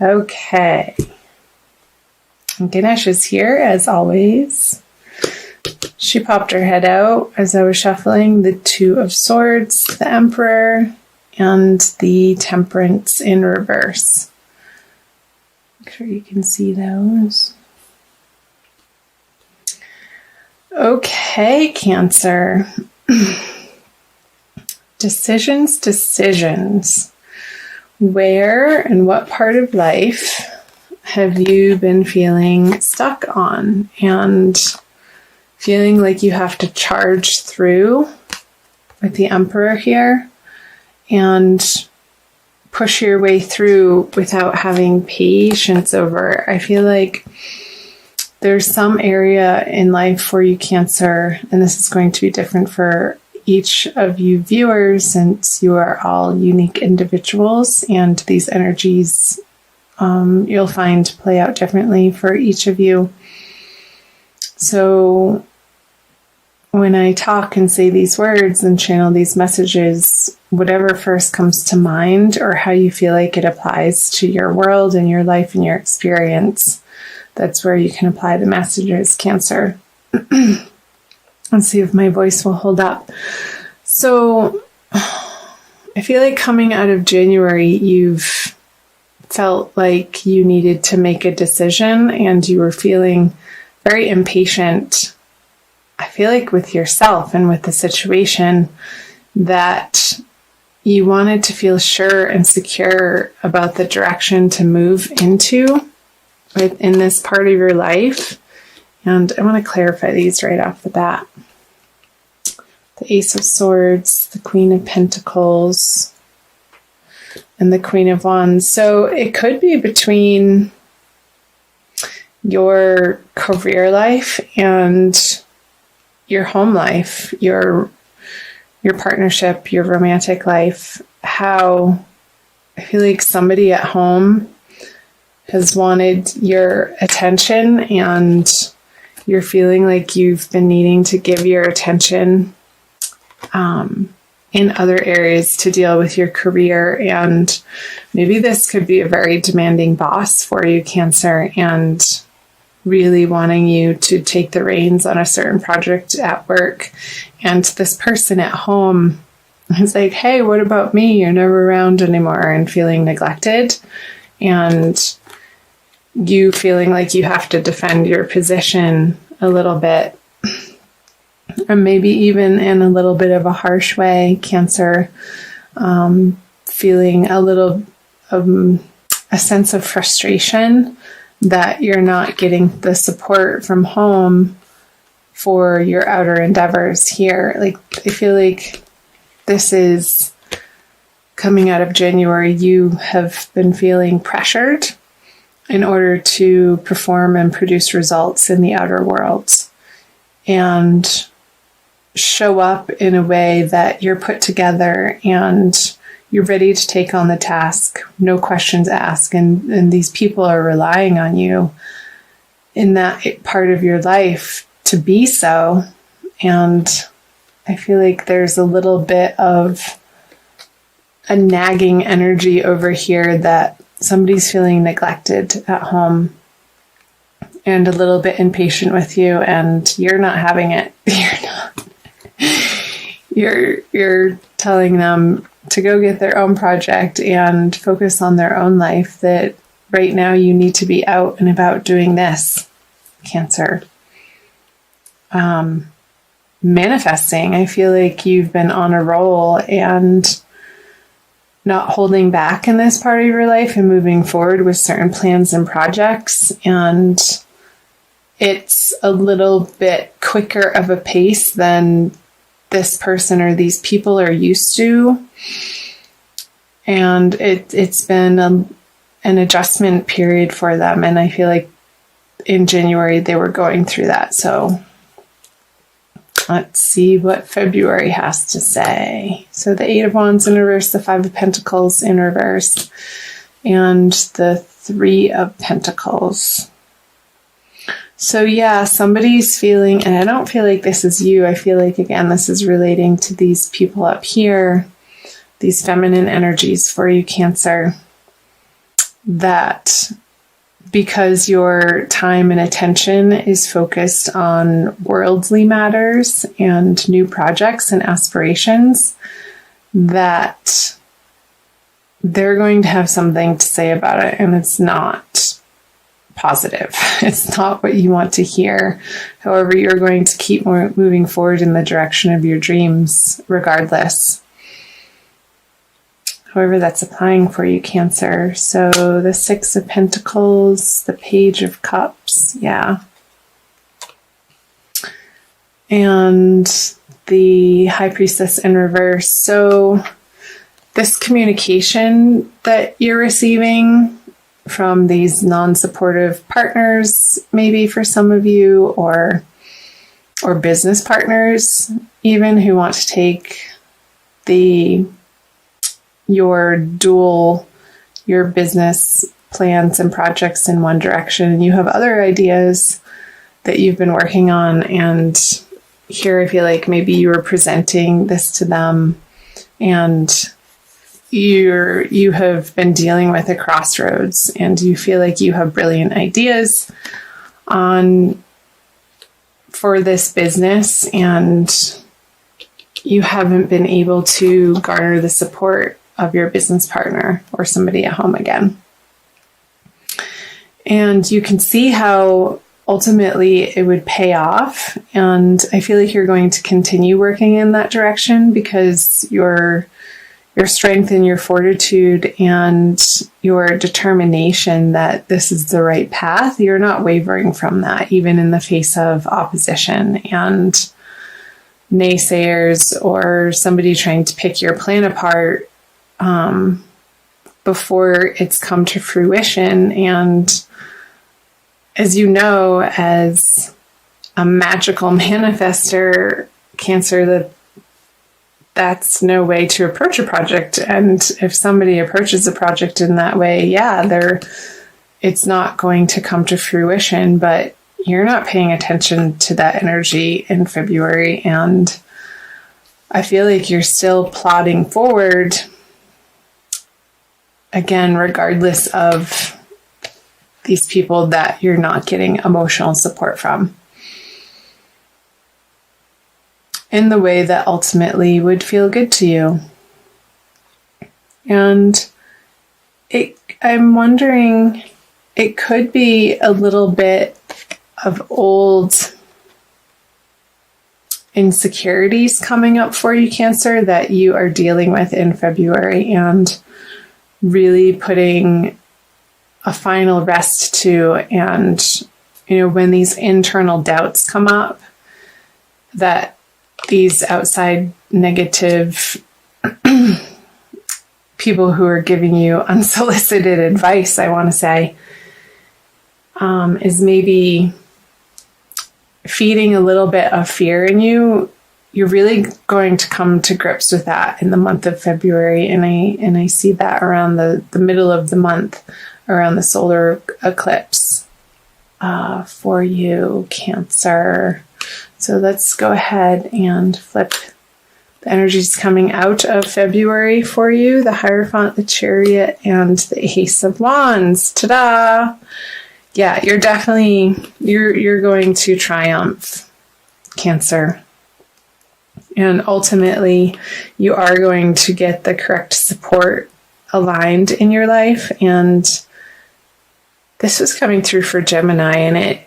Okay. Ganesh is here, as always. She popped her head out as I was shuffling the Two of Swords, the Emperor, and the Temperance in reverse. Make sure you can see those. Okay, Cancer. Decisions. Where and what part of life have you been feeling stuck on and feeling like you have to charge through with the Emperor here and push your way through without having patience over? I feel like there's some area in life for you, Cancer, and this is going to be different for each of you viewers since you are all unique individuals, and these energies you'll find play out differently for each of you. So when I talk and say these words and channel these messages, whatever first comes to mind or how you feel like it applies to your world and your life and your experience, that's where you can apply the messages, Cancer. Let's see if my voice will hold up. So I feel like coming out of January, you've felt like you needed to make a decision and you were feeling very impatient. I feel like with yourself and with the situation that you wanted to feel sure and secure about the direction to move into in this part of your life. And I want to clarify these right off the bat. The Ace of Swords, the Queen of Pentacles, and the Queen of Wands. So it could be between your career life and your home life, your partnership, your romantic life. How I feel like somebody at home has wanted your attention and you're feeling like you've been needing to give your attention in other areas to deal with your career. And maybe this could be a very demanding boss for you, Cancer, and really wanting you to take the reins on a certain project at work. And this person at home is like, hey, what about me? You're never around anymore, and feeling neglected. And you feeling like you have to defend your position a little bit, or maybe even in a little bit of a harsh way, Cancer, feeling a little a sense of frustration that you're not getting the support from home for your outer endeavors here. Like, I feel like this is coming out of January, you have been feeling pressured in order to perform and produce results in the outer world and show up in a way that you're put together and you're ready to take on the task, no questions asked. And these people are relying on you in that part of your life to be so. And I feel like there's a little bit of a nagging energy over here that somebody's feeling neglected at home and a little bit impatient with you, and you're not having it. You're telling them to go get their own project and focus on their own life, that right now you need to be out and about doing this, Cancer. Manifesting. I feel like you've been on a roll and not holding back in this part of your life and moving forward with certain plans and projects. And it's a little bit quicker of a pace than this person or these people are used to. And it's been an adjustment period for them. And I feel like in January they were going through that. So let's see what February has to say. So the Eight of Wands in reverse, the Five of Pentacles in reverse, and the Three of Pentacles. So yeah, somebody's feeling, and I don't feel like this is you. I feel like, again, this is relating to these people up here, these feminine energies for you, Cancer. that because your time and attention is focused on worldly matters and new projects and aspirations, that they're going to have something to say about it, and it's not positive. It's not what you want to hear. However, you're going to keep moving forward in the direction of your dreams regardless. However, that's applying for you, Cancer. So the Six of Pentacles, the Page of Cups, yeah. And the High Priestess in reverse. So this communication that you're receiving from these non-supportive partners, maybe for some of you, or business partners even, who want to take your business plans and projects in one direction, and you have other ideas that you've been working on, and here I feel like maybe you were presenting this to them, and you have been dealing with a crossroads, and you feel like you have brilliant ideas for this business, and you haven't been able to garner the support of your business partner or somebody at home again. And you can see how ultimately it would pay off. And I feel like you're going to continue working in that direction because your strength and your fortitude and your determination that this is the right path, you're not wavering from that, even in the face of opposition and naysayers or somebody trying to pick your plan apart before it's come to fruition. And as you know, as a magical manifester, Cancer, that's no way to approach a project. And if somebody approaches a project in that way, it's not going to come to fruition, but you're not paying attention to that energy in February. And I feel like you're still plodding forward, again, regardless of these people that you're not getting emotional support from, in the way that ultimately would feel good to you. And I'm wondering, it could be a little bit of old insecurities coming up for you, Cancer, that you are dealing with in February and really putting a final rest to. And, when these internal doubts come up, that these outside negative people who are giving you unsolicited advice, I want to say, is maybe feeding a little bit of fear in you. You're really going to come to grips with that in the month of February. And I see that around the middle of the month, around the solar eclipse for you, Cancer. So let's go ahead and flip the energies coming out of February for you. The Hierophant, the Chariot, and the Ace of Wands. Ta-da! Yeah, you're definitely, you're going to triumph, Cancer. And ultimately, you are going to get the correct support aligned in your life. And this was coming through for Gemini. And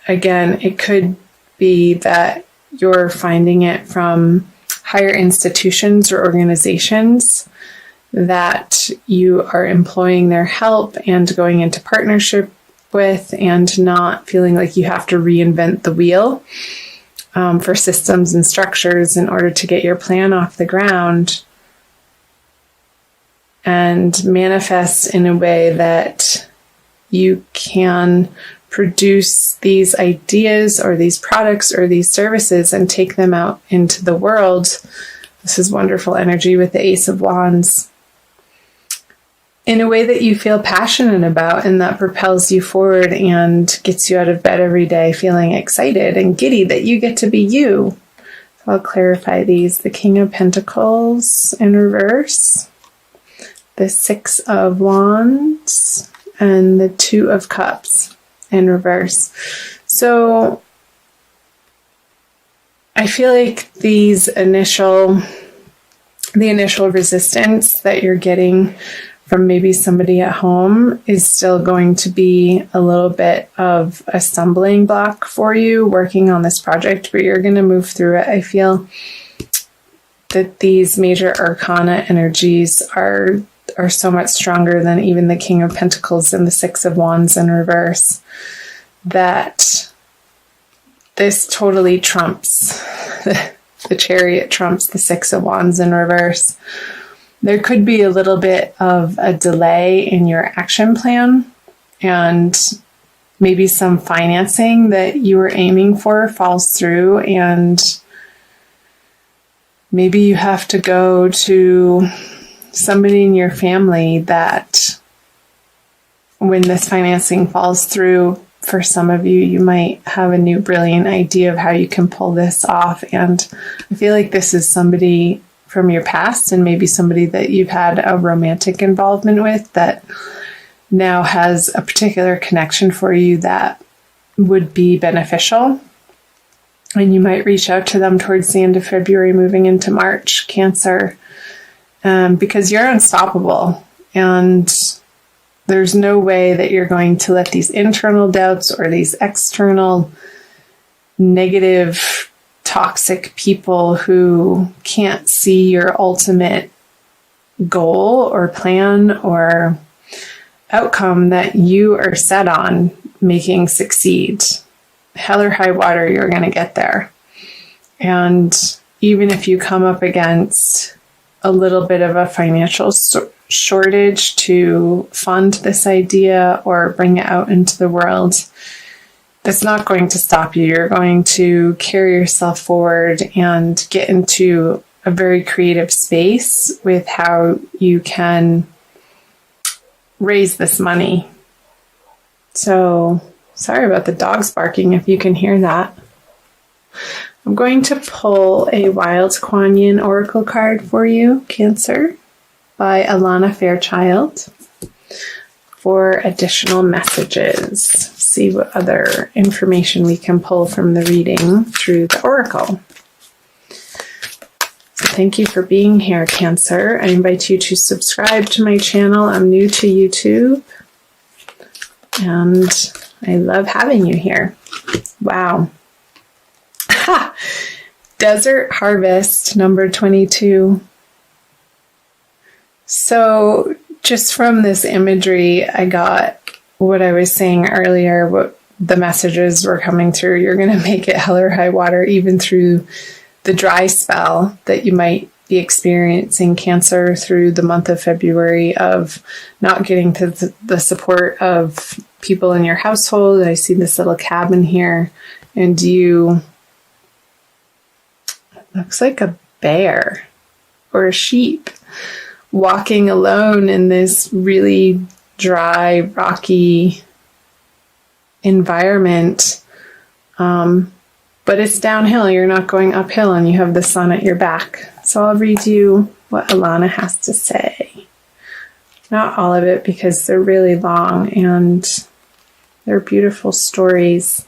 it could be that you're finding it from higher institutions or organizations that you are employing their help and going into partnership with, and not feeling like you have to reinvent the wheel for systems and structures in order to get your plan off the ground, and manifest in a way that you can produce these ideas or these products or these services and take them out into the world. This is wonderful energy with the Ace of Wands, in a way that you feel passionate about and that propels you forward and gets you out of bed every day feeling excited and giddy that you get to be you. So I'll clarify these. The King of Pentacles in reverse, the Six of Wands, and the Two of Cups in reverse. So I feel like the initial resistance that you're getting from maybe somebody at home is still going to be a little bit of a stumbling block for you working on this project, but you're going to move through it. I feel that these major arcana energies are so much stronger than even the King of Pentacles and the Six of Wands in reverse, that this totally trumps the Chariot, trumps the Six of Wands in reverse. There could be a little bit of a delay in your action plan, and maybe some financing that you were aiming for falls through, and maybe you have to go to somebody in your family that, when this financing falls through, for some of you, you might have a new brilliant idea of how you can pull this off. And I feel like this is somebody from your past, and maybe somebody that you've had a romantic involvement with that now has a particular connection for you that would be beneficial. And you might reach out to them towards the end of February, moving into March, Cancer, because you're unstoppable. And there's no way that you're going to let these internal doubts or these external negative, toxic people who can't see your ultimate goal or plan or outcome that you are set on making succeed. Hell or high water, you're going to get there. And even if you come up against a little bit of a financial shortage to fund this idea or bring it out into the world, that's not going to stop you. You're going to carry yourself forward and get into a very creative space with how you can raise this money. So, sorry about the dogs barking if you can hear that. I'm going to pull a Wild Kuan Yin Oracle card for you, Cancer, by Alana Fairchild, for additional messages. See what other information we can pull from the reading through the Oracle. So thank you for being here, Cancer. I invite you to subscribe to my channel. I'm new to YouTube, and I love having you here. Wow. Ha! Desert Harvest, number 22. So just from this imagery, I got what I was saying earlier, what the messages were coming through. You're going to make it hell or high water, even through the dry spell that you might be experiencing, Cancer, through the month of February, of not getting to the support of people in your household. I see this little cabin here, and you, looks like a bear or a sheep, walking alone in this really dry, rocky environment. But it's downhill. You're not going uphill, and you have the sun at your back. So I'll read you what Alana has to say. Not all of it, because they're really long and they're beautiful stories.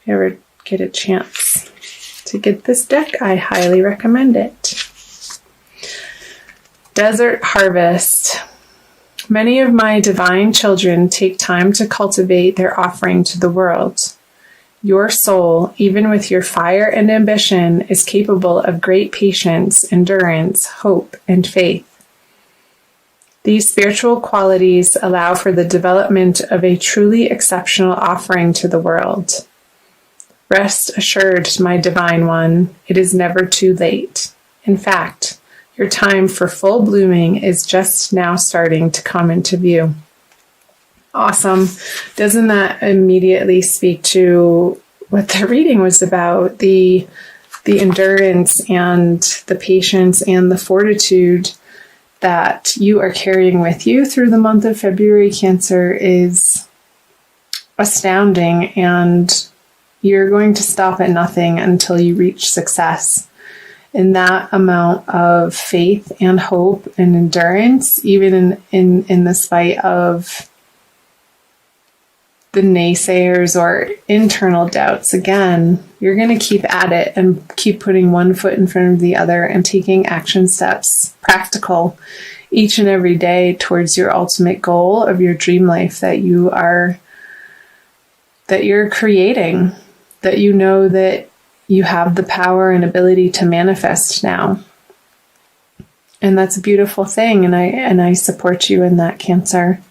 If you ever get a chance to get this deck, I highly recommend it. Desert Harvest. Many of my divine children take time to cultivate their offering to the world. Your soul, even with your fire and ambition, is capable of great patience, endurance, hope, and faith. These spiritual qualities allow for the development of a truly exceptional offering to the world. Rest assured, my divine one, it is never too late. In fact, your time for full blooming is just now starting to come into view. Awesome. Doesn't that immediately speak to what the reading was about? The endurance and the patience and the fortitude that you are carrying with you through the month of February, Cancer, is astounding, and you're going to stop at nothing until you reach success. in that amount of faith and hope and endurance, even in the spite of the naysayers or internal doubts, again, you're going to keep at it and keep putting one foot in front of the other and taking action steps, practical, each and every day towards your ultimate goal of your dream life that you're creating, that you know that you have the power and ability to manifest now. And that's a beautiful thing. And I support you in that, Cancer.